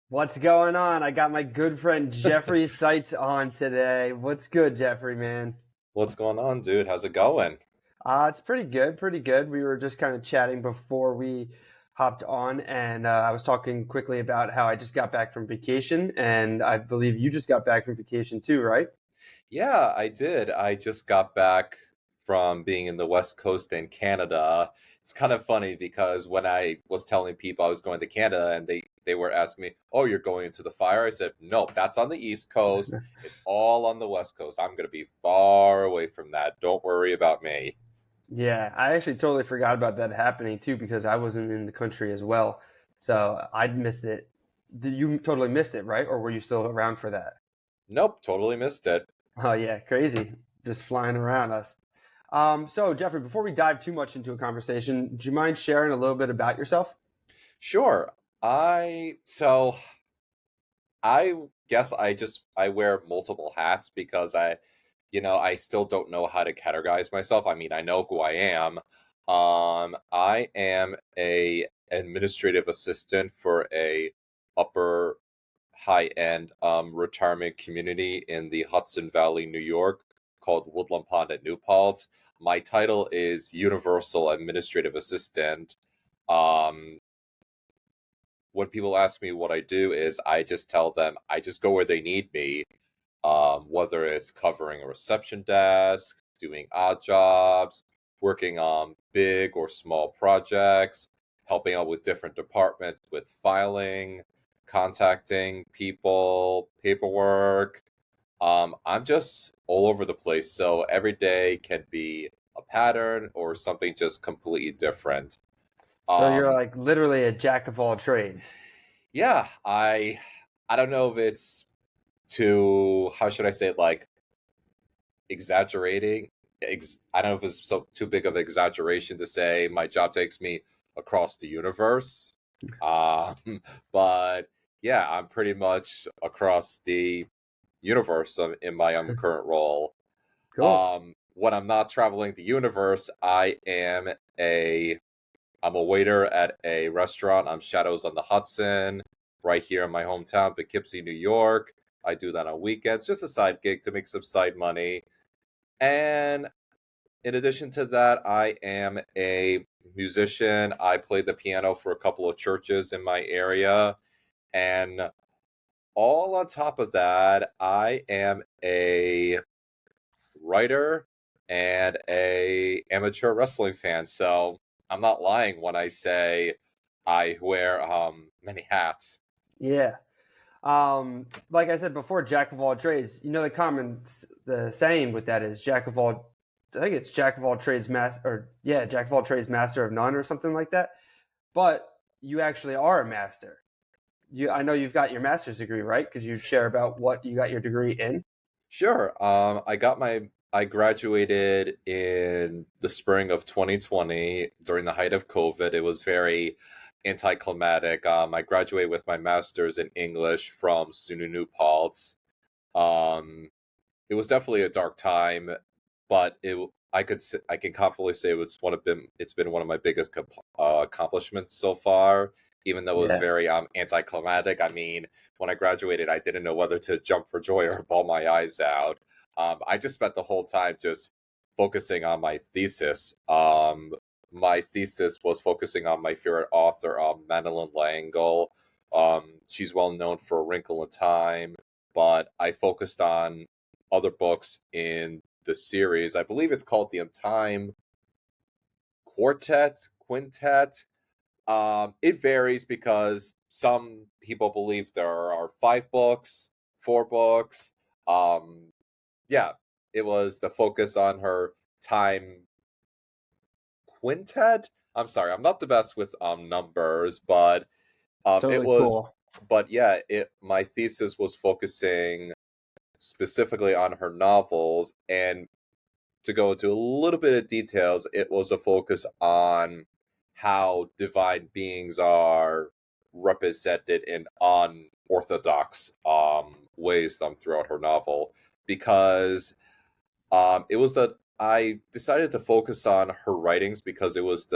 What's going on? I got my good friend Jeffrey Seitz on today. What's good, Jeffrey, man? What's going on, dude? How's it going? It's pretty good, pretty good. We were just kind of chatting before we hopped on, and I was talking quickly about how I just got back from vacation, and I believe you just got back from vacation too, right? Yeah, I did. I just got back from being in the West Coast in Canada. It's kind of funny because when I was telling people I was going to Canada and they were asking me, "Oh, you're going into the fire?" I said, "No, that's on the East Coast. It's all on the West Coast. I'm going to be far away from that. Don't worry about me." Yeah, I actually totally forgot about that happening too because I wasn't in the country as well, so I'd missed it. You totally missed it, right? Or were you still around for that? Nope, totally missed it. Oh yeah, crazy. Just flying around us. So Jeffrey, before we dive too much into a conversation, do you mind sharing a little bit about yourself? Sure. I guess I wear multiple hats because I still don't know how to categorize myself. I mean, I know who I am. I am a administrative assistant for a upper high end retirement community in the Hudson Valley, New York, called Woodland Pond at New Paltz. My title is Universal Administrative Assistant. Um, when people ask me what I do is I just tell them I just go where they need me, whether it's covering a reception desk, doing odd jobs, working on big or small projects, helping out with different departments with filing, contacting people, paperwork. I'm just all over the place, so every day can be a pattern or something just completely different. So you're Um, like literally a jack of all trades. yeah, I don't know if it's too, how should I say it, like exaggerating. I don't know if it's too big of an exaggeration to say my job takes me across the universe. Um, but yeah, I'm pretty much across the universe in my current role. Cool. When I'm not traveling the universe, a I'm a waiter at a restaurant. I'm Shadows on the Hudson, right here in my hometown, Poughkeepsie, New York. I do that on weekends, just a side gig to make some side money. And in addition to that, I am a musician. I play the piano for a couple of churches in my area. And all on top of that, I am a writer and a amateur wrestling fan. So I'm not lying when I say I wear many hats. Yeah. Like I said before, jack of all trades. You know the saying with that is jack of all. I think it's jack of all trades, master, or yeah, jack of all trades, master of none, or something like that. But you actually are a master. I know you've got your master's degree, right? Could you share about what you got your degree in? Sure. I graduated in the spring of 2020 during the height of COVID. It was very anticlimactic. I graduated with my master's in English from SUNY New Paltz. Um, it was definitely a dark time, but I can confidently say it's been one of my biggest accomplishments so far. Even though it was Yeah, very anticlimactic. I mean, when I graduated, I didn't know whether to jump for joy or bawl my eyes out. I just spent the whole time just focusing on my thesis. My thesis was focusing on my favorite author, Madeline. She's well known for Wrinkle in Time, but I focused on other books in the series. I believe it's called the Time Quintet. It varies because some people believe there are 5 books, 4 books. Um, yeah, it was the focus on her time quintet. I'm sorry, I'm not the best with numbers, but it totally was, cool. but yeah, it my thesis was focusing specifically on her novels, and to go into a little bit of details, it was a focus on how divine beings are represented in unorthodox ways throughout her novel. Because it was that I decided to focus on her writings because it was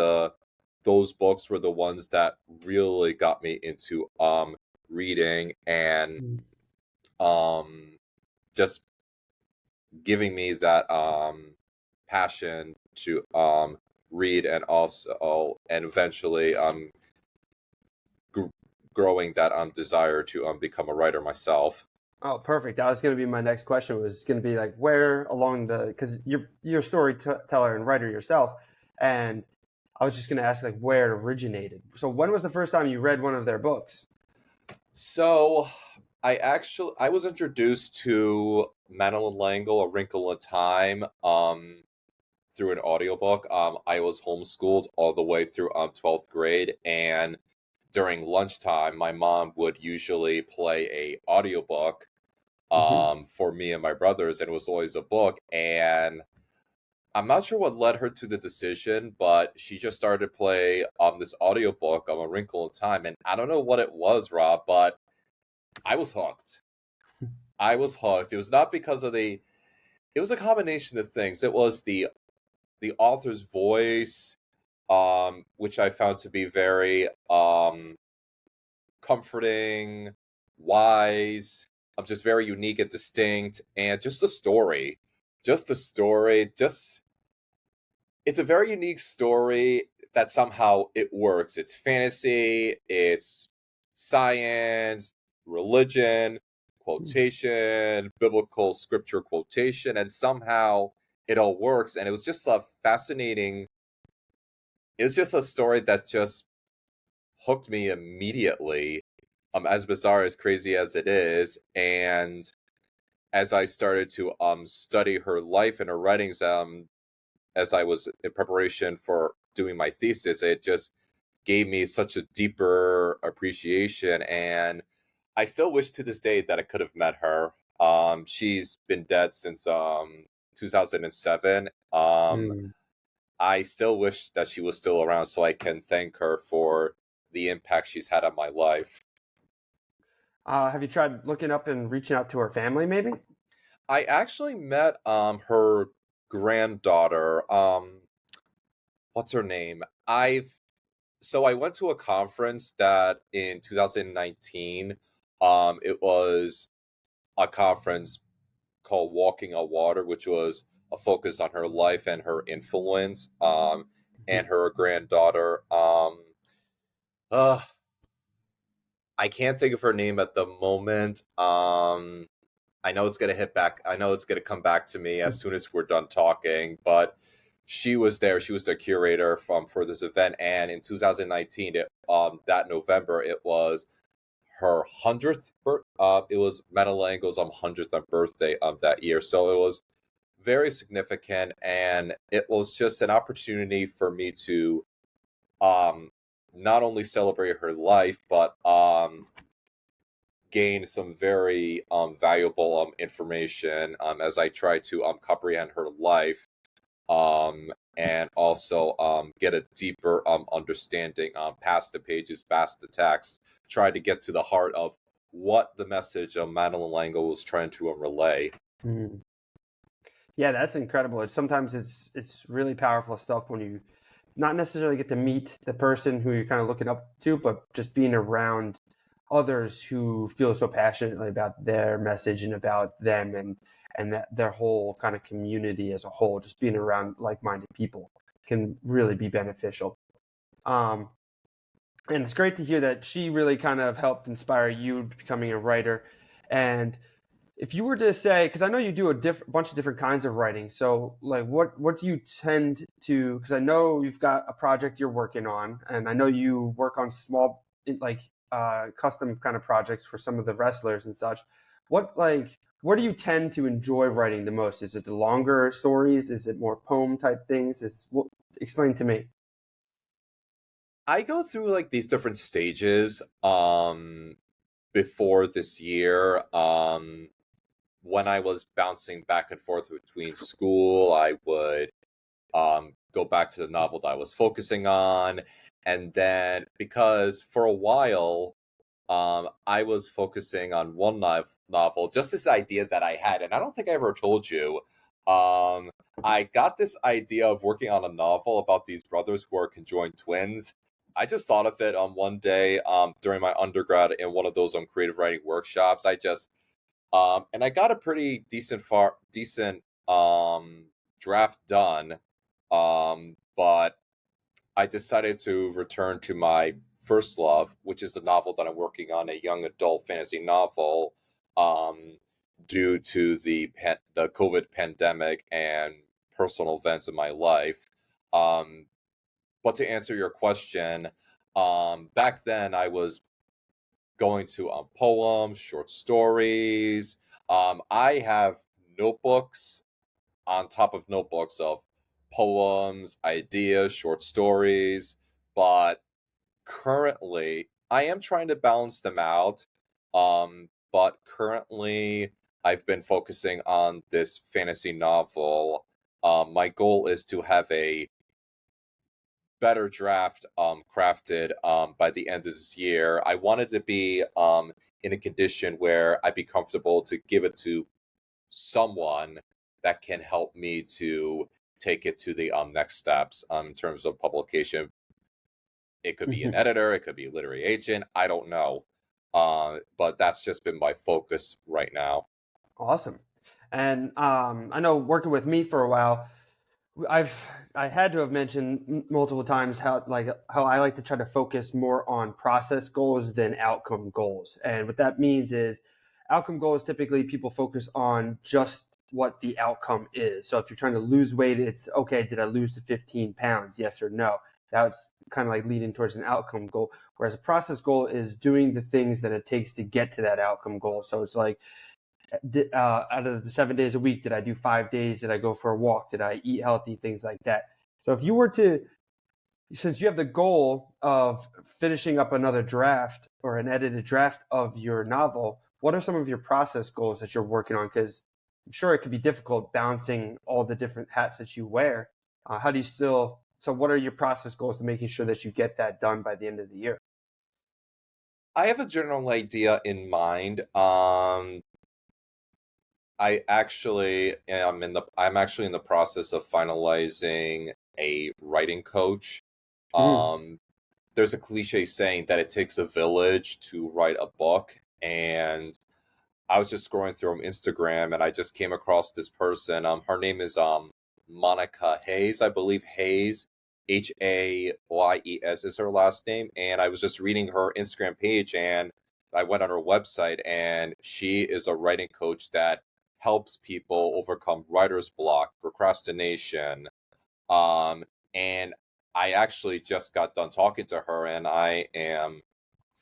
those books were the ones that really got me into reading and Mm. um just giving me that passion to read, and also and eventually gr- growing that desire to become a writer myself. Oh, perfect. That was going to be my next question. Was going to be like where along the because you're a storyteller and writer yourself, and I was just going to ask like where it originated. So when was the first time you read one of their books? So I was introduced to Madeline Langle, A Wrinkle in Time, through an audiobook. I was homeschooled all the way through 12th grade, and during lunchtime my mom would usually play a audiobook Hmm. for me and my brothers, and it was always a book. And I'm not sure what led her to the decision, but she just started to play this audiobook A Wrinkle in Time, and I don't know what it was, Rob, but I was hooked. I was hooked. It was not because of the it was a combination of things. It was the author's voice, which I found to be very comforting, wise, just very unique and distinct, and just a story. Just a story. Just it's a very unique story that somehow it works. It's fantasy, it's science, religion, quotation, biblical scripture quotation, and somehow it all works. And it was just a fascinating, it was just a story that just hooked me immediately. As bizarre, as crazy as it is. And as I started to study her life and her writings, as I was in preparation for doing my thesis, it just gave me such a deeper appreciation. And I still wish to this day that I could have met her. She's been dead since 2007. Mm. I still wish that she was still around so I can thank her for the impact she's had on my life. Have you tried looking up and reaching out to her family, maybe? I actually met her granddaughter. What's her name? I went to a conference that in 2019. It was a conference called Walking on Water, which was a focus on her life and her influence, and Mhm. her granddaughter. Uh, I can't think of her name at the moment. I know it's gonna hit back. I know it's gonna come back to me as soon as we're done talking. But she was there. She was the curator for this event, and in 2019, that November, it was her 100th. It was Madeline Langle's 100th birthday that year, so it was very significant, and it was just an opportunity for me to um not only celebrate her life, but gain some very valuable information as I try to comprehend her life, and also get a deeper understanding past the pages, past the text, try to get to the heart of what the message of Madeline Lango was trying to relay. Mhm. Yeah, that's incredible. Sometimes it's really powerful stuff when you not necessarily get to meet the person who you're kind of looking up to, but just being around others who feel so passionately about their message and about them and that their whole kind of community as a whole. Just being around like-minded people can really be beneficial. Um, and it's great to hear that she really kind of helped inspire you becoming a writer. And if you were to say, because I know you do a bunch of different kinds of writing, so like what do you tend to? Because I know you've got a project you're working on, and I know you work on small like custom kind of projects for some of the wrestlers and such. What do you tend to enjoy writing the most? Is it the longer stories? Is it more poem type things? Explain to me. I go through like these different stages before this year. When I was bouncing back and forth between school, I would go back to the novel that I was focusing on. And then, because for a while, I was focusing on one novel, just this idea that I had, and I don't think I ever told you. Um, I got this idea of working on a novel about these brothers who are conjoined twins. I just thought of it one day during my undergrad in one of those creative writing workshops. And I got a pretty decent draft done. But I decided to return to my first love, which is the novel that I'm working on, a young adult fantasy novel, um, due to the COVID pandemic and personal events in my life. Um, but to answer your question, back then I was going to poems, short stories. I have notebooks on top of notebooks of poems, ideas, short stories, but currently I am trying to balance them out. But currently I've been focusing on this fantasy novel. My goal is to have a better draft crafted by the end of this year. I wanted to be in a condition where I'd be comfortable to give it to someone that can help me to take it to the next steps in terms of publication. It could be an Mhm. editor, it could be a literary agent. I don't know, but that's just been my focus right now. Awesome. And I know working with me for a while, I've I had to have mentioned multiple times how I like to try to focus more on process goals than outcome goals. And what that means is outcome goals typically people focus on just what the outcome is. So if you're trying to lose weight, it's okay, did I lose the 15 pounds? Yes or no. That's kind of like leading towards an outcome goal. Whereas a process goal is doing the things that it takes to get to that outcome goal. So it's like out of the 7 days a week, did I do 5 days? Did I go for a walk? Did I eat healthy? Things like that. So if you were to, since you have the goal of finishing up another draft or an edited draft of your novel, what are some of your process goals that you're working on? Because I'm sure it could be difficult balancing all the different hats that you wear. How do you still? So what are your process goals to making sure that you get that done by the end of the year? I have a general idea in mind. I'm actually in the process of finalizing a writing coach. Mm, Um, there's a cliche saying that it takes a village to write a book, and I was just scrolling through Instagram and I just came across this person. Her name is Monica Hayes, I believe. Hayes, Hayes is her last name, and I was just reading her Instagram page and I went on her website, and she is a writing coach that helps people overcome writer's block, procrastination, um, and I actually just got done talking to her, and I am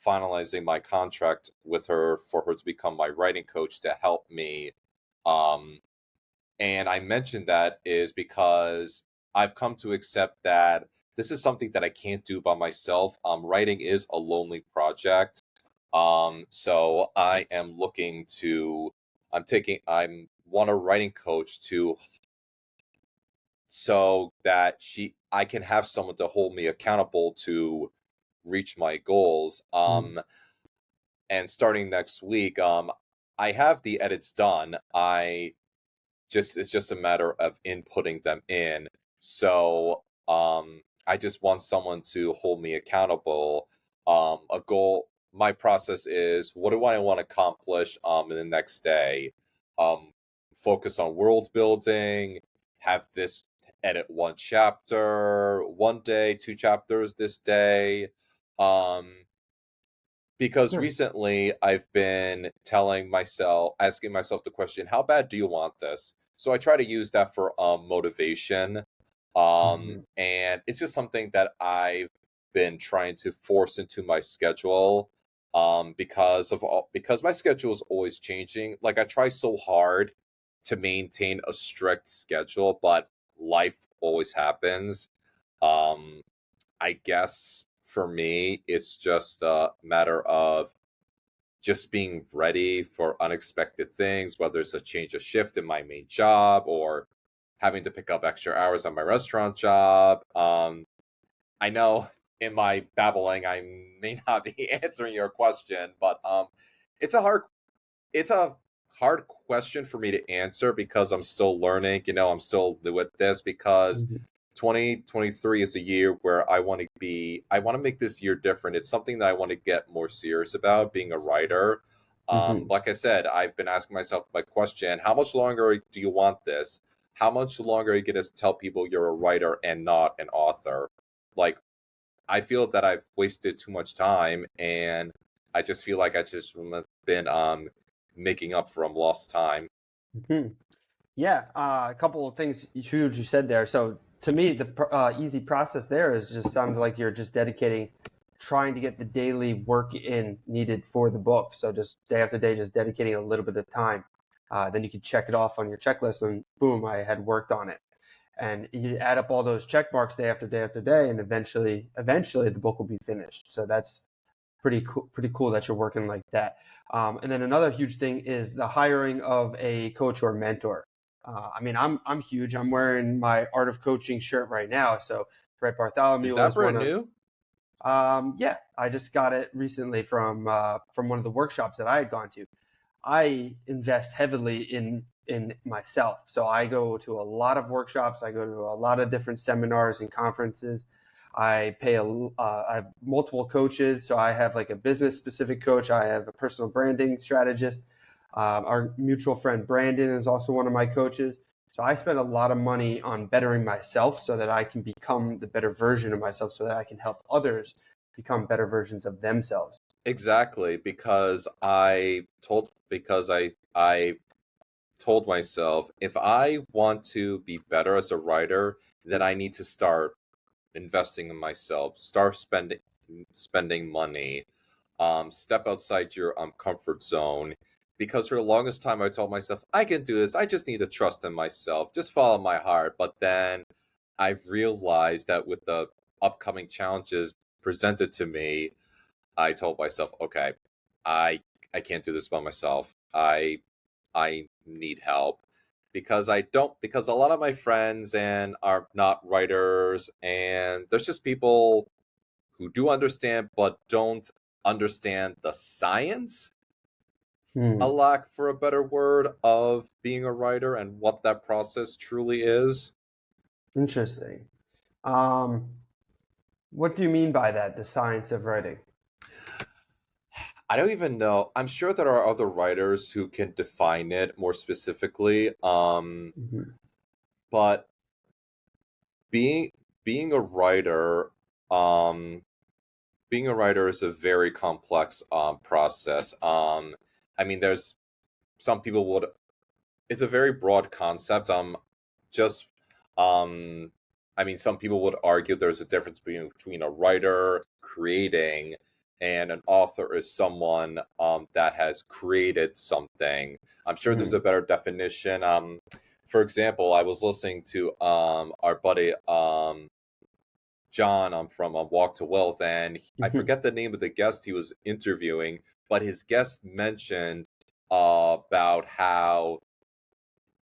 finalizing my contract with her for her to become my writing coach to help me. Um, and I mentioned that is because I've come to accept that this is something that I can't do by myself. Writing is a lonely project. So I am looking to, I'm want a writing coach to so that I can have someone to hold me accountable to reach my goals. mm, And starting next week, I have the edits done. I just It's just a matter of inputting them in. So I just want someone to hold me accountable. A goal. My process is, what do I want to accomplish in the next day? Um, Focus on world building. Have this edit one chapter one day, two chapters this day. Um, because sure. recently I've been asking myself the question, how bad do you want this? So I try to use that for motivation. Mhm. And it's just something that I've been trying to force into my schedule because my schedule is always changing. Like, I try so hard to maintain a strict schedule, but life always happens. Um, I guess for me, it's just a matter of just being ready for unexpected things, whether it's a change of shift in my main job or having to pick up extra hours on my restaurant job. I know in my babbling, I may not be answering your question, but it's a hard it's a hard question for me to answer because I'm still learning. I'm still new at this because Mhm. 2023 is a year where I want to make this year different. It's something that I want to get more serious about, being a writer. Hmm. Like I said, I've been asking myself my question: how much longer do you want this? How much longer are you going to tell people you're a writer and not an author? Like, I feel that I've wasted too much time, and I just feel like I just been making up for lost time. Hmm. Yeah, a couple of things huge you said there. So to me, the easy process there is just sounds like you're just dedicating, trying to get the daily work in needed for the book. So just day after day, just dedicating a little bit of time. Then you can check it off on your checklist, and boom, I had worked on it. And you add up all those check marks day after day after day, and eventually, the book will be finished. So that's pretty cool that you're working like that. And then another huge thing is the hiring of a coach or mentor. I mean, I'm huge. I'm wearing my Art of Coaching shirt right now. So Brett Is Bartholomew that was one brand of. new? Yeah, I just got it recently from one of the workshops that I had gone to. I invest heavily in myself. So I go to a lot of workshops. I go to a lot of different seminars and conferences. I have multiple coaches. So I have like a business specific coach. I have a personal branding strategist. Our mutual friend Brandon is also one of my coaches. So I spend a lot of money on bettering myself so that I can become the better version of myself, so that I can help others become better versions of themselves. Exactly, because I told myself if I want to be better as a writer, then I need to start investing in myself, start spending money, step outside your comfort zone. Because for the longest time, I told myself I can do this. I just need to trust in myself, just follow my heart. But then I've realized that with the upcoming challenges presented to me, I told myself, okay, I I can't do this by myself. I need help because a lot of my friends and are not writers, and there's just people who do understand but don't understand the science, a Hmm, lack for a better word, of being a writer and what that process truly is. interesting. Um, what do you mean by that? The science of writing. I don't even know. I'm sure there are other writers who can define it more specifically. Hmm. But being being a writer, um, being a writer is a very complex process. I mean, there's some people would. It's a very broad concept. Just um, I mean, some people would argue there's a difference between a writer creating and an author is someone that has created something. I'm sure there's a Hmm. better definition. For example, I was listening to our buddy John from Walk to Wealth, and I Hmm. forget the name of the guest he was interviewing, but his guest mentioned about how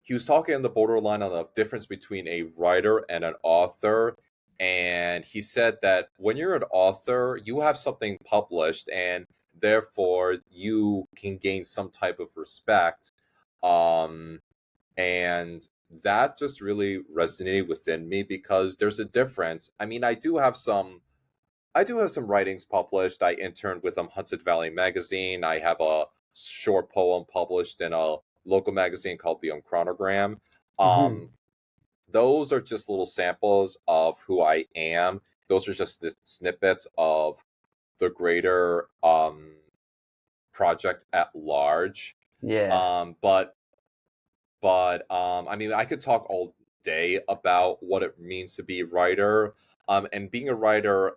he was talking on the borderline on the difference between a writer and an author. And he said that when you're an author, you have something published, and therefore you can gain some type of respect. Um, and that just really resonated within me because there's a difference. I mean, I do have some writings published. I interned with Hudson Valley Magazine. I have a short poem published in a local magazine called the Chronogram. Um, Hmm. those are just little samples of who I am. Those are just the snippets of the greater project at large. Yeah, Um, but I mean, I could talk all day about what it means to be a writer. And being a writer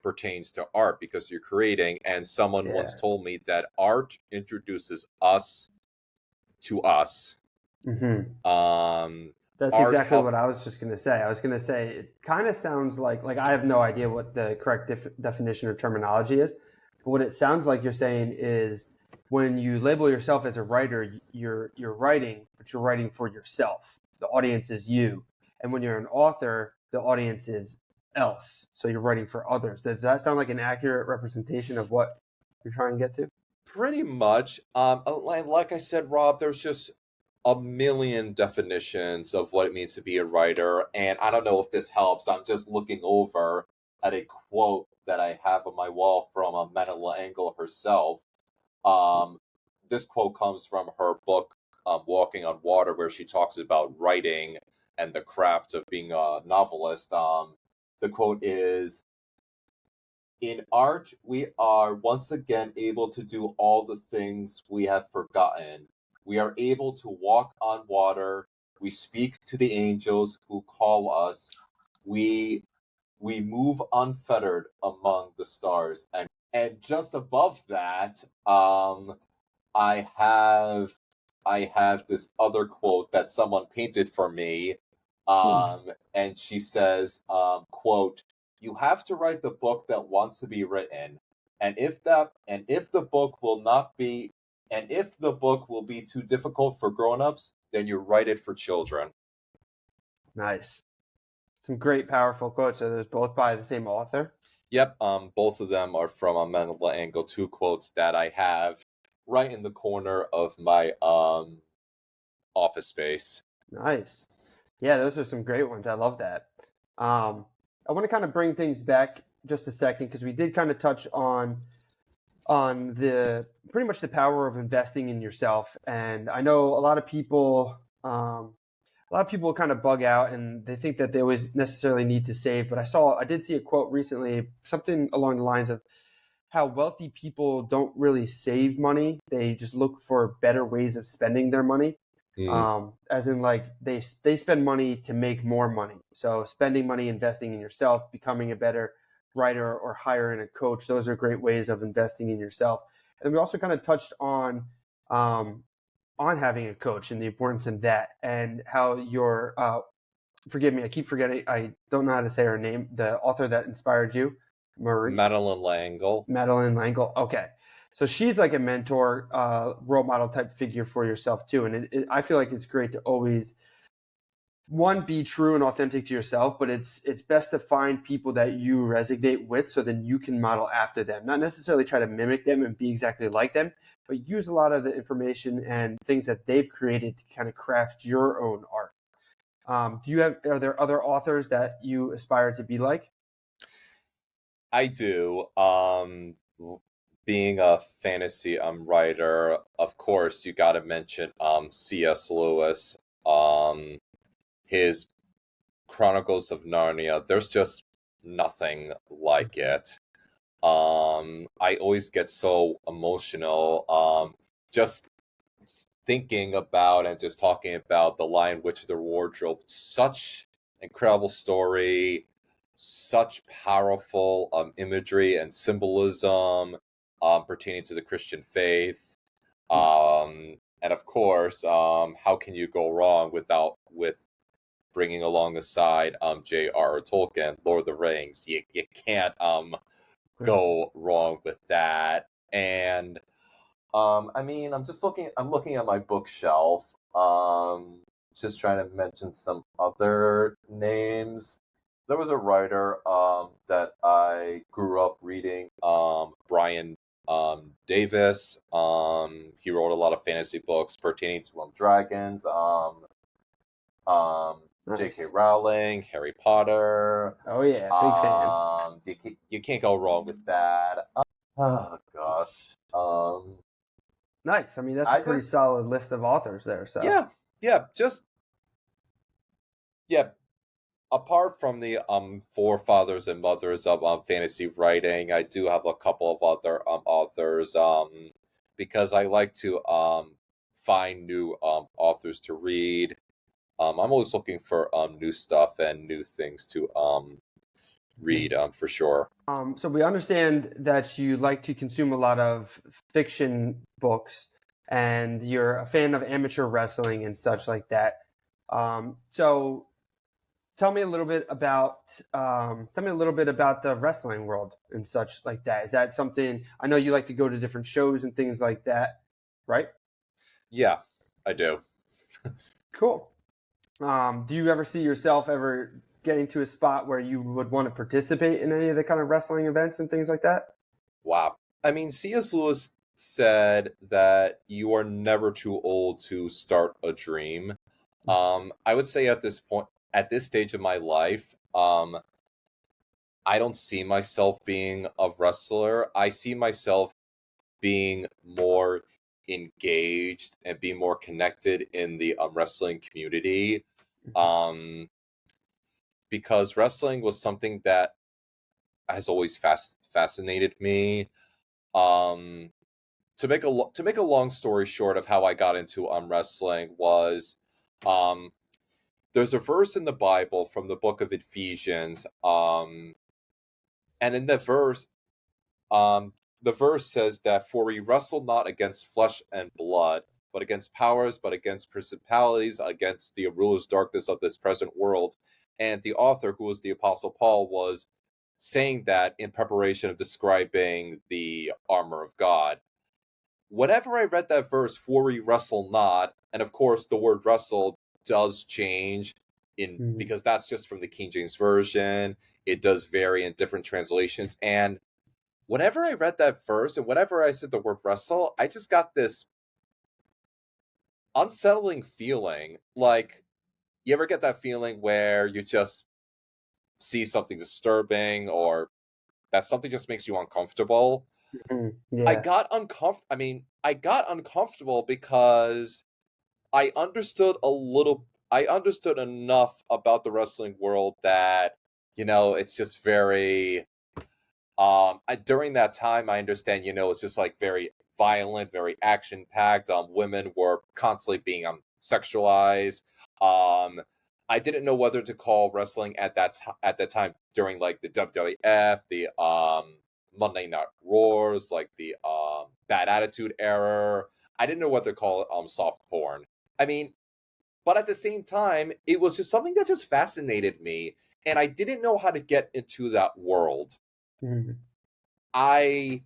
pertains to art because you're creating. And someone once yeah. told me that art introduces us to us. Hmm. Um, That's art exactly help what I was just going to say. I was going to say it kind of sounds like I have no idea what the correct definition or terminology is, but what it sounds like you're saying is when you label yourself as a writer, you're writing, but you're writing for yourself. The audience is you, and when you're an author, the audience is else. So you're writing for others. Does that sound like an accurate representation of what you're trying to get to? pretty much. Like I said, Rob, there's just a million definitions of what it means to be a writer, and I don't know if this helps. I'm just looking over at a quote that I have on my wall from Madeline herself. Um, this quote comes from her book, Walking on Water, where she talks about writing and the craft of being a novelist. The quote is, in art, we are once again able to do all the things we have forgotten. We are able to walk on water. We speak to the angels who call us. We we move unfettered among the stars. And just above that, I have I have this other quote that someone painted for me, Hmm. and she says, "quote You have to write the book that wants to be written, and if the book will not be, and if the book will be too difficult for grown-ups, then you write it for children." Nice. Some great, powerful quotes. Are those both by the same author? Yep, both of them are from a Mental Angle. Two quotes that I have right in the corner of my office space. Nice. Yeah, those are some great ones. I love that. I want to kind of bring things back just a second because we did kind of touch on the pretty much the power of investing in yourself. And I know a lot of people kind of bug out and they think that they always necessarily need to save. But I did see a quote recently, something along the lines of how wealthy people don't really save money; they just look for better ways of spending their money. Mm, As in, like they spend money to make more money. So spending money, investing in yourself, becoming a better writer, or hiring a coach. Those are great ways of investing in yourself. And we also kind of touched um, on having a coach and the importance of that, and how your forgive me, I keep forgetting. I don't know how to say her name. The author that inspired you, Marie Madeline Langle. Madeline Langle. Okay. So she's like a mentor, role model type figure for yourself too. And I feel like it's great to always, one, be true and authentic to yourself, but it's best to find people that you resonate with, so then you can model after them. Not necessarily try to mimic them and be exactly like them, but use a lot of the information and things that they've created to kind of craft your own art. Are there other authors that you aspire to be like? I do. Being a fantasy writer, of course, you got to mention C.S. Lewis. Um, his Chronicles of Narnia. There's just nothing like it. I always get so emotional. Just thinking about and just talking about The Lion, Witch, the Wardrobe. Such incredible story, such powerful imagery and symbolism pertaining to the Christian faith. And of course, how can you go wrong with bringing along the side J.R.R. Tolkien, Lord of the Rings? You can't go wrong with that. And I mean, I'm looking at my bookshelf. Just trying to mention some other names. There was a writer that I grew up reading, Brian Davis. He wrote a lot of fantasy books pertaining to dragons. Um, J.K. Nice. Rowling, Harry Potter. Oh yeah, big fan. You can't go wrong with that. Oh gosh. Nice. I mean, that's a I pretty just solid list of authors there. So yeah, yeah, just yeah. Apart from the forefathers and mothers of fantasy writing, I do have a couple of other authors because I like to find new authors to read. I'm always looking for new stuff and new things to read for sure. so we understand that you like to consume a lot of fiction books, and you're a fan of amateur wrestling and such like that. So tell me a little bit about the wrestling world and such like that. Is that something, I know you like to go to different shows and things like that, right? Yeah, I do. Cool. Do you ever see yourself ever getting to a spot where you would want to participate in any of the kind of wrestling events and things like that? Wow. I mean, C.S. Lewis. said that you are never too old to start a dream. I would say at this point, at this stage of my life, I don't see myself being a wrestler. I see myself being more engaged and being more connected in the wrestling community. Um, because wrestling was something that has always fascinated me. Um, to make a long story short of how I got into wrestling was um, there's a verse in the Bible from the book of Ephesians, and in that verse, um, the verse says that for we wrestle not against flesh and blood, but against powers, but against principalities, against the rulers of darkness of this present world. And the author, who was the Apostle Paul, was saying that in preparation of describing the armor of God. Whenever I read that verse, for we wrestle not, and of course the word wrestle does change in Mhm. because that's just from the King James Version. It does vary in different translations. And whenever I read that verse and whenever I said the word wrestle, I just got this unsettling feeling. Like, you ever get that feeling where you just see something disturbing or that something just makes you uncomfortable? Yeah. I got uncomfortable because I understood enough about the wrestling world that, it's just very during that time I understand, it's just like very violent, very action packed. Women were constantly being sexualized. um I didn't know whether to call wrestling at that time during like the WWF, the Monday Night Wars, like the Bad Attitude era. I didn't know what to call it, soft porn. I mean, but at the same time, it was just something that just fascinated me, and I didn't know how to get into that world. Mhm. I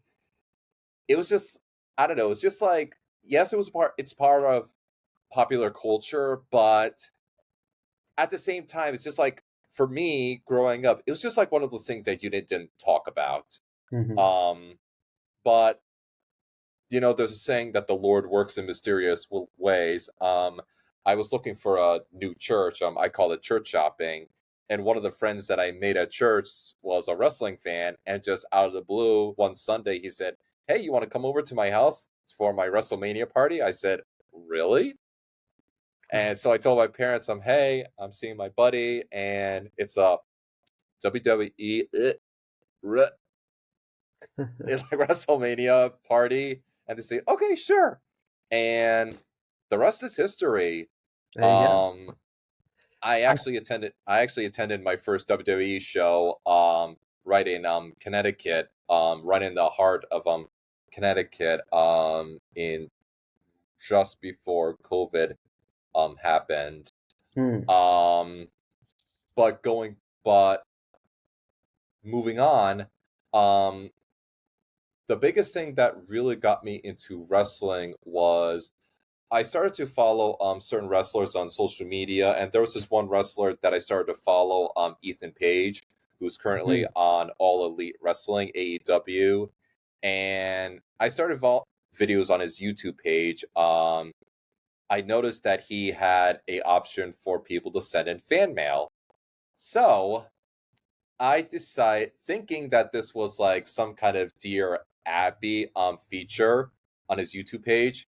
it was just I don't know, it's just like, yes, it's part of popular culture, but at the same time it's just like, for me growing up, it was just like one of those things that you didn't talk about. Mhm. Um but there's a saying that the Lord works in mysterious ways. I was looking for a new church. I call it church shopping. And one of the friends that I made at church was a wrestling fan. And just out of the blue, one Sunday, he said, "Hey, you want to come over to my house for my WrestleMania party?" I said, "Really?" And so I told my parents, "Hey, I'm seeing my buddy, and it's a WWE in like WrestleMania party," and they say, "Okay, sure," and the rest is history. There you go. Um, I, I actually attended my first WWE show, right in Connecticut, right in the heart of Connecticut, in just before COVID happened. hmm. Um, but going, but moving on, um, the biggest thing that really got me into wrestling was I started to follow certain wrestlers on social media, and there was this one wrestler that I started to follow, Ethan Page, who's currently Mhm. on All Elite Wrestling (AEW), and I started videos on his YouTube page. I noticed that he had a option for people to send in fan mail, so I decide, thinking that this was like some kind of Dear Abby feature on his YouTube page.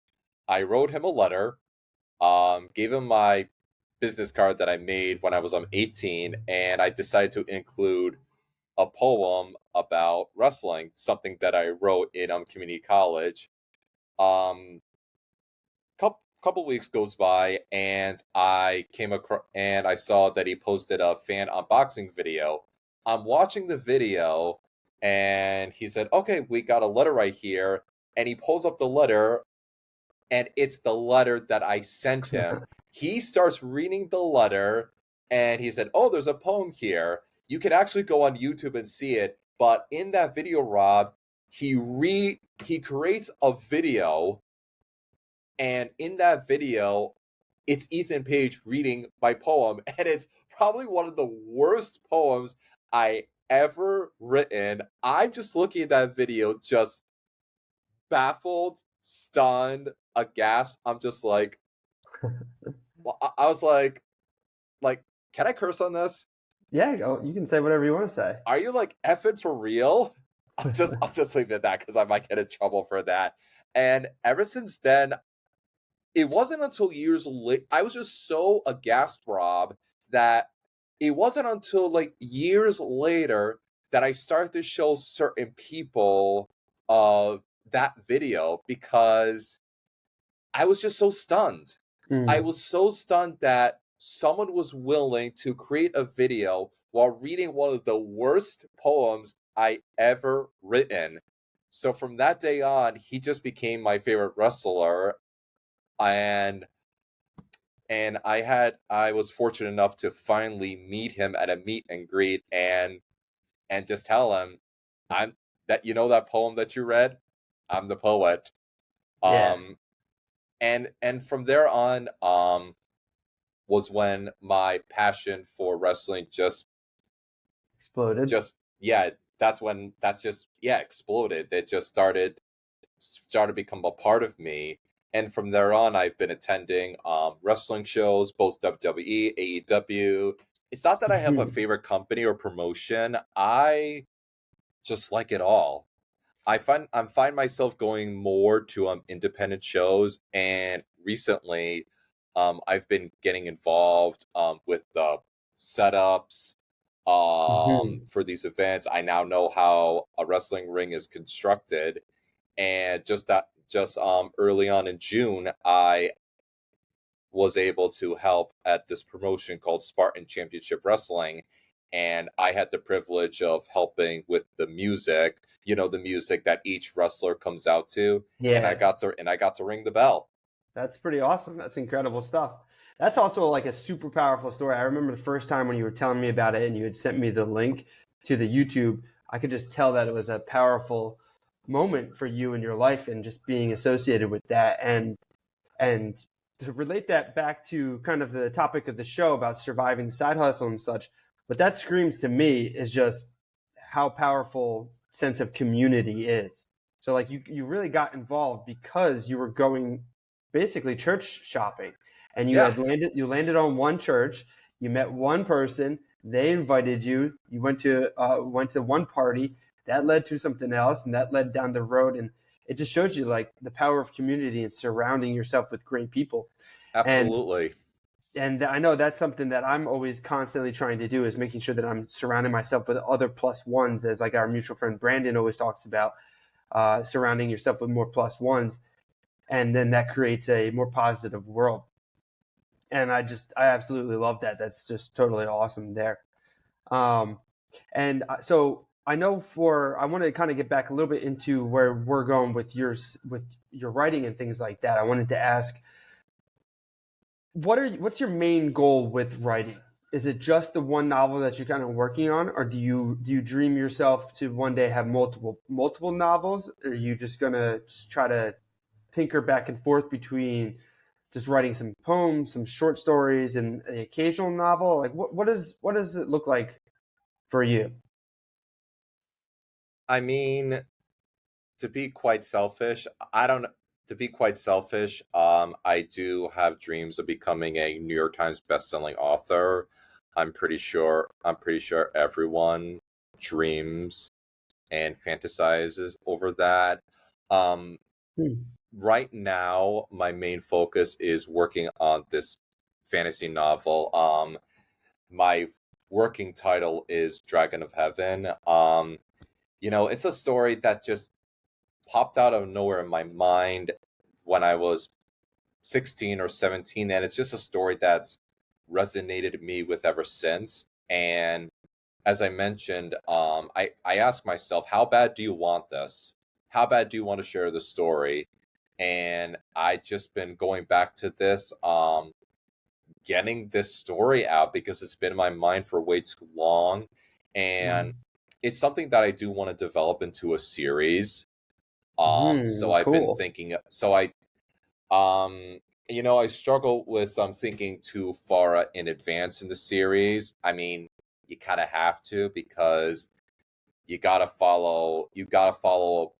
I wrote him a letter, gave him my business card that I made when I was 18, and I decided to include a poem about wrestling, something that I wrote in community college. Um, couple weeks goes by, and I came across and I saw that he posted a fan unboxing video. I'm watching the video, and he said, "Okay, we got a letter right here," and he pulls up the letter, and it's the letter that I sent him. He starts reading the letter, and he said, "Oh, there's a poem here. You can actually go on YouTube and see it." But in that video, Rob, he creates a video, and in that video, it's Ethan Page reading my poem, and it's probably one of the worst poems I ever written. I'm just looking at that video, just baffled, stunned, aghast. I'm just like, well, I was like, can I curse on this? Yeah, you can say whatever you want to say. Are you like effing for real? I'll just leave it at that because I might get in trouble for that. And ever since then, it wasn't until years late. I was just so aghast, Rob, that it wasn't until like years later that I started to show certain people of that video because I was just so stunned. I Mm, was so stunned that someone was willing to create a video while reading one of the worst poems I ever written. So from that day on, he just became my favorite wrestler, and I was fortunate enough to finally meet him at a meet and greet and just tell him, I'm that that poem that you read, I'm the poet. yeah, Um and from there on, was when my passion for wrestling exploded. just yeah, that's when that's just yeah, exploded. It just started to become a part of me. And from there on, I've been attending wrestling shows, both WWE, AEW. It's not that I have a Mhm. favorite company or promotion. I just like it all. I find myself going more to independent shows, and recently, I've been getting involved with the setups Mhm. for these events. I now know how a wrestling ring is constructed, and just early on in June, I was able to help at this promotion called Spartan Championship Wrestling, and I had the privilege of helping with the music, the music that each wrestler comes out to, and I Yeah, got to ring the bell. that's pretty awesome. That's incredible stuff. That's also like a super powerful story. I remember the first time when you were telling me about it and you had sent me the link to the YouTube, I could just tell that it was a powerful moment for you in your life and just being associated with that. And to relate that back to kind of the topic of the show about surviving the side hustle and such, what that screams to me is just how powerful sense of community is. So like you really got involved because you were going basically church shopping, and Yeah, you landed on one church, you met one person, they invited you, you went to one party, that led to something else, and that led down the road, and it just shows you like the power of community and surrounding yourself with great people. And absolutely. I know that's something that I'm always constantly trying to do is making sure that I'm surrounding myself with other plus ones, as like our mutual friend Brandon always talks about, surrounding yourself with more plus ones, and then that creates a more positive world. And I absolutely love that. That's just totally awesome there. Um, and so I know I want to kind of get back a little bit into where we're going with with your writing and things like that. I wanted to ask, what's your main goal with writing? Is it just the one novel that you're kind of working on, or do you dream yourself to one day have multiple novels? Or are you just gonna try to tinker back and forth between just writing some poems, some short stories, and an occasional novel? Like what does it look like for you? I mean, to be quite selfish, I don't to be quite selfish, I do have dreams of becoming a New York Times bestselling author. I'm pretty sure everyone dreams and fantasizes over that. Um, Hmm. right now, my main focus is working on this fantasy novel. My working title is Dragon of Heaven. It's a story that just popped out of nowhere in my mind when I was 16 or 17, and it's just a story that's resonated me with ever since. And as I mentioned, I asked myself, how bad do you want this? How bad do you want to share the story? And I just been going back to this, getting this story out because it's been in my mind for way too long. And it's something that I do want to develop into a series. So I've been Cool. thinking, um, I struggle with thinking too far in advance in the series. I mean, you kind of have to because you gotta follow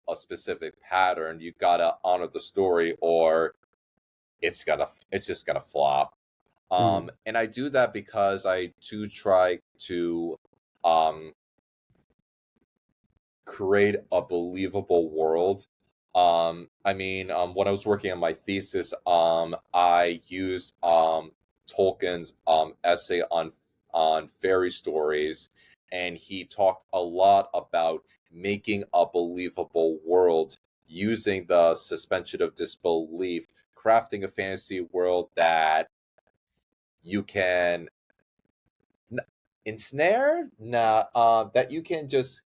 a specific pattern. You gotta honor the story, or it's just gonna flop. Mm. And I do that because I do try to um create a believable world. When I was working on my thesis, I used Tolkien's essay on fairy stories, and he talked a lot about making a believable world using the suspension of disbelief, crafting a fantasy world that you can ensnare, nah, that you can just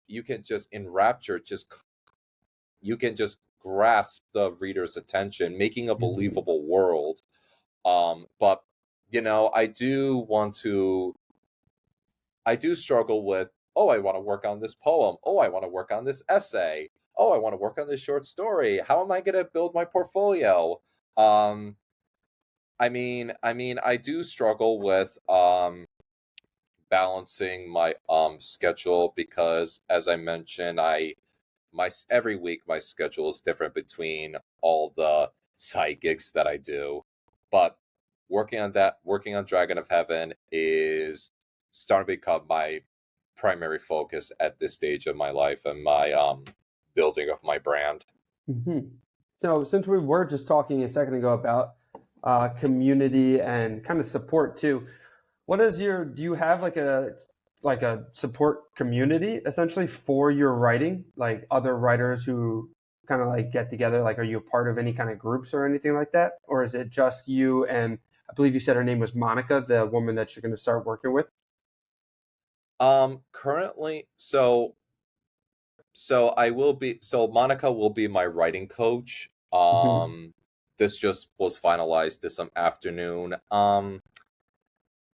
you can just in rapture just you can just grasp the reader's attention, making a Mhm. believable world. But I do struggle with, oh, I want to work on this poem. Oh, I want to work on this essay. Oh, I want to work on this short story. How am I going to build my portfolio? Um, I do struggle with balancing my schedule because, as I mentioned, my every week my schedule is different between all the side gigs that I do. But working on Dragon of Heaven is starting to become my primary focus at this stage of my life and my building of my brand. Mhm. So, since we were just talking a second ago about community and kind of support too, what is your? Do you have like a support community essentially for your writing, like other writers who kind of like get together? Like, are you a part of any kind of groups or anything like that, or is it just you and I believe you said her name was Monica, the woman that you're going to start working with? Currently, so Monica will be my writing coach. Hmm. This just was finalized this afternoon.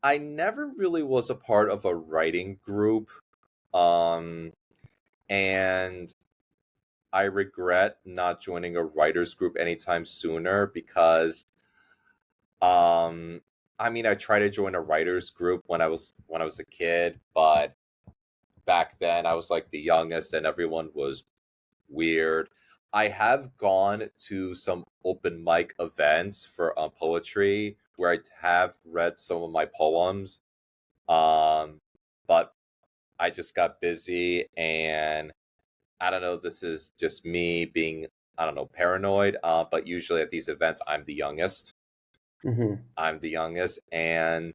I never really was a part of a writing group. Um, and I regret not joining a writers group anytime sooner because um I tried to join a writers group when I was a kid, but back then I was like the youngest and everyone was weird. I have gone to some open mic events for poetry where I have read some of my poems. Um but I just got busy, and I don't know, this is just me being, I don't know, paranoid. But usually at these events, I'm the youngest. Hmm. I'm the youngest. And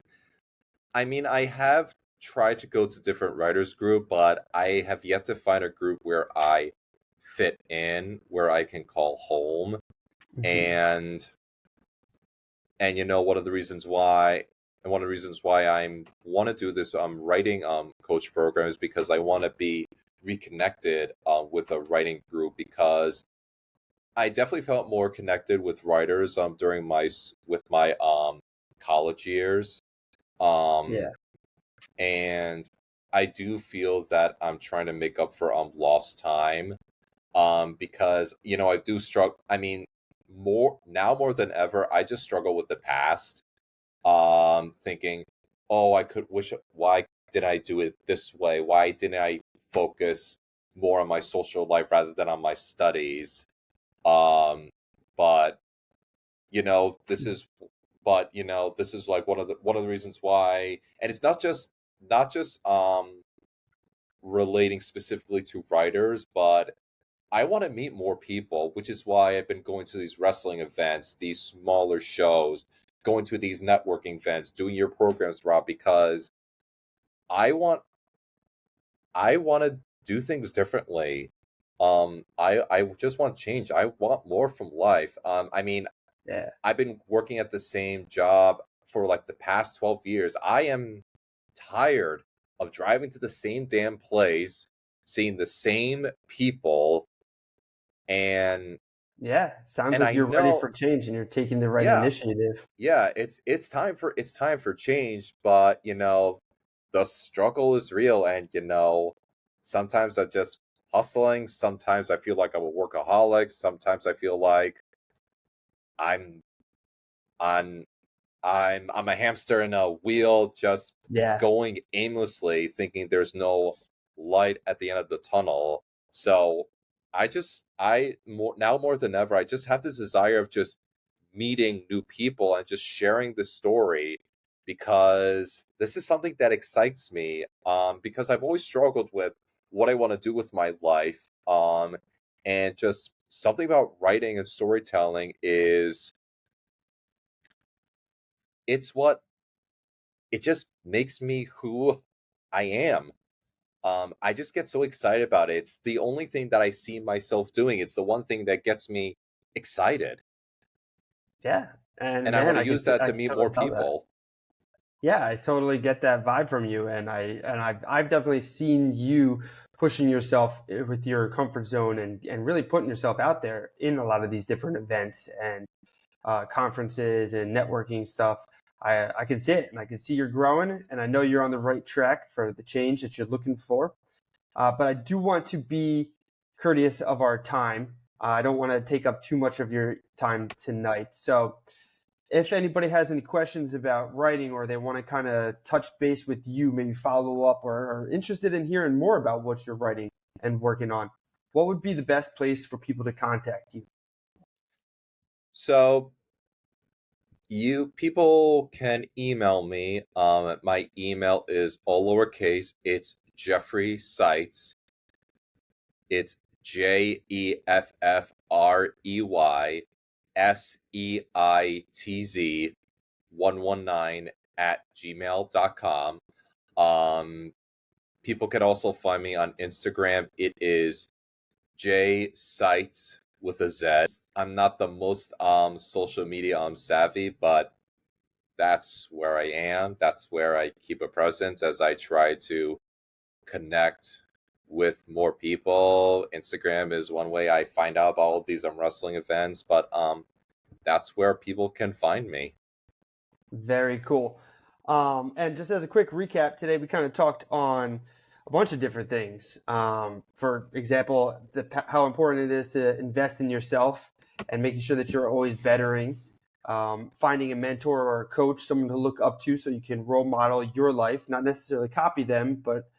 I have tried to go to different writers group, but I have yet to find a group where I fit in, where I can call home. Hmm. And one of the reasons why I want to do this writing coach program is because I want to be reconnected with a writing group, because I definitely felt more connected with writers during my college years. Um Yeah. and I do feel that I'm trying to make up for lost time, because I do struggle. More than ever, I just struggle with the past, thinking, oh, I could wish, why did I do it this way? Why didn't I focus more on my social life rather than on my studies? um but this is this is like one of the reasons why. And it's not just relating specifically to writers, but I want to meet more people, which is why I've been going to these wrestling events, these smaller shows, going to these networking events, doing your programs, Rob, because I want I want to do things differently. I just want change. I want more from life. Yeah. I've been working at the same job for like the past 12 years. I am tired of driving to the same damn place, seeing the same people, and Yeah. Sounds like I you're ready know, for change and you're taking the right yeah, initiative. yeah, it's time for change, but the struggle is real, and sometimes I'm just hustling, sometimes I feel like I'm a workaholic, sometimes I feel like I'm on I'm a hamster in a wheel, just Yeah. going aimlessly, thinking there's no light at the end of the tunnel. So I more than ever, I just have this desire of just meeting new people and just sharing the story, because this is something that excites me. Because I've always struggled with what I want to do with my life. And just something about writing and storytelling is it's what it just makes me who I am. I just get so excited about it. It's the only thing that I see myself doing. It's the one thing that gets me excited, Yeah, and and I man, want to use that I to can meet totally more tell that. people. Yeah, I totally get that vibe from you, and I've definitely seen you pushing yourself with your comfort zone and really putting yourself out there in a lot of these different events and conferences and networking stuff. I can see it, and I can see you're growing, and I know you're on the right track for the change that you're looking for. But I do want to be courteous of our time. I don't want to take up too much of your time tonight. So, if anybody has any questions about writing or they want to kind of touch base with you, maybe follow up or are interested in hearing more about what you're writing and working on, what would be the best place for people to contact you? So you people can email me. My email is all lowercase. It's Jeffrey Seitz. It's JEFFREYSEITZ 119 at gmail.com. Um, People can also find me on Instagram. It is J Sites with a Z. I'm not the most social media savvy, but that's where I am. That's where I keep a presence as I try to connect with more people. Instagram is one way I find out about all of these wrestling events, but that's where people can find me. Very cool. And just as a quick recap, today we kind of talked on a bunch of different things. For example, how important it is to invest in yourself and making sure that you're always bettering. Finding a mentor or a coach, someone to look up to, so you can role model your life, not necessarily copy them, but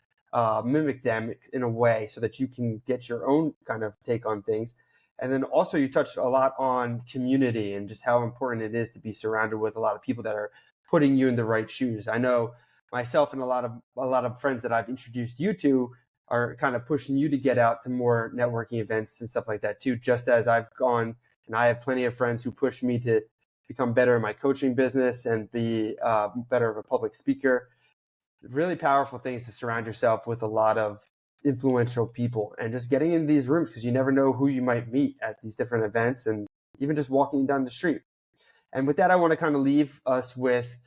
mimic them in a way so that you can get your own kind of take on things. And then also you touched a lot on community and just how important it is to be surrounded with a lot of people that are putting you in the right shoes. I know myself and a lot of friends that I've introduced you to are kind of pushing you to get out to more networking events and stuff like that too, just as I've gone, and I have plenty of friends who push me to become better in my coaching business and be better of a public speaker. Really powerful things to surround yourself with a lot of influential people and just getting in these rooms, because you never know who you might meet at these different events and even just walking down the street. And with that, I want to kind of leave us with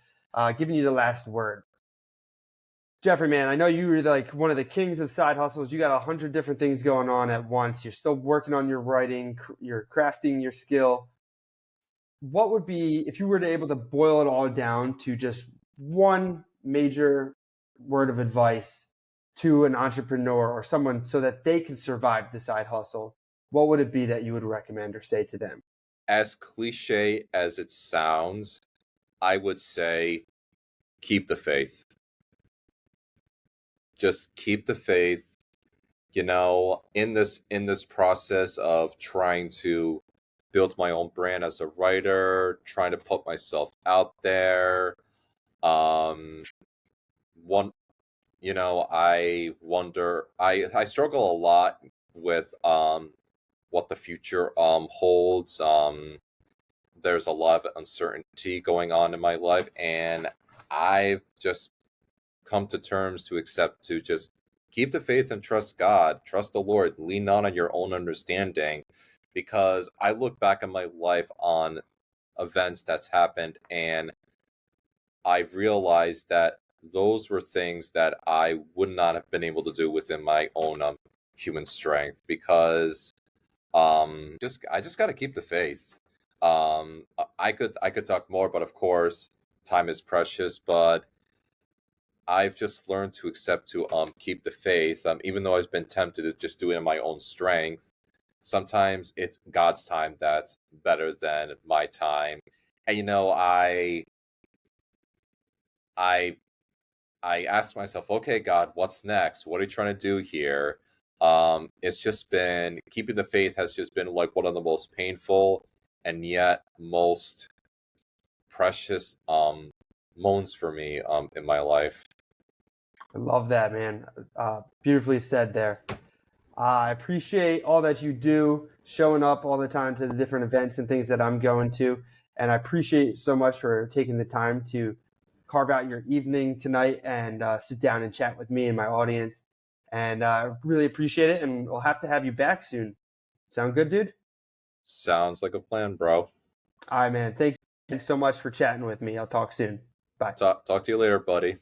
giving you the last word. Jeffrey, man, I know you're like one of the kings of side hustles. You got 100 different things going on at once. You're still working on your writing, you're crafting your skill. What would be, if you were to able to boil it all down to just one major word of advice to an entrepreneur or someone so that they can survive the side hustle, what would it be that you would recommend or say to them? As cliche as it sounds, I would say keep the faith. Just keep the faith. In this process of trying to build my own brand as a writer, trying to put myself out there. Um, one, I wonder. I struggle a lot with what the future holds. There's a lot of uncertainty going on in my life, and I've just come to terms to accept to just keep the faith and trust God, trust the Lord, lean not on your own understanding, because I look back on my life on events that's happened, and I've realized that those were things that I would not have been able to do within my own human strength, because just I just got to keep the faith. I could talk more, but of course time is precious. But I've just learned to accept to keep the faith, even though I've been tempted to just do it in my own strength. Sometimes it's God's time that's better than my time, and I I asked myself, okay, God, what's next? What are you trying to do here? It's just been keeping the faith has just been like one of the most painful and yet most precious moments for me in my life. I love that, man. Beautifully said there. I appreciate all that you do, showing up all the time to the different events and things that I'm going to. And I appreciate so much for taking the time to carve out your evening tonight and sit down and chat with me and my audience. And I really appreciate it. And we'll have to have you back soon. Sound good, dude? Sounds like a plan, bro. All right, man. Thank you so much for chatting with me. I'll talk soon. Bye. Talk to you later, buddy.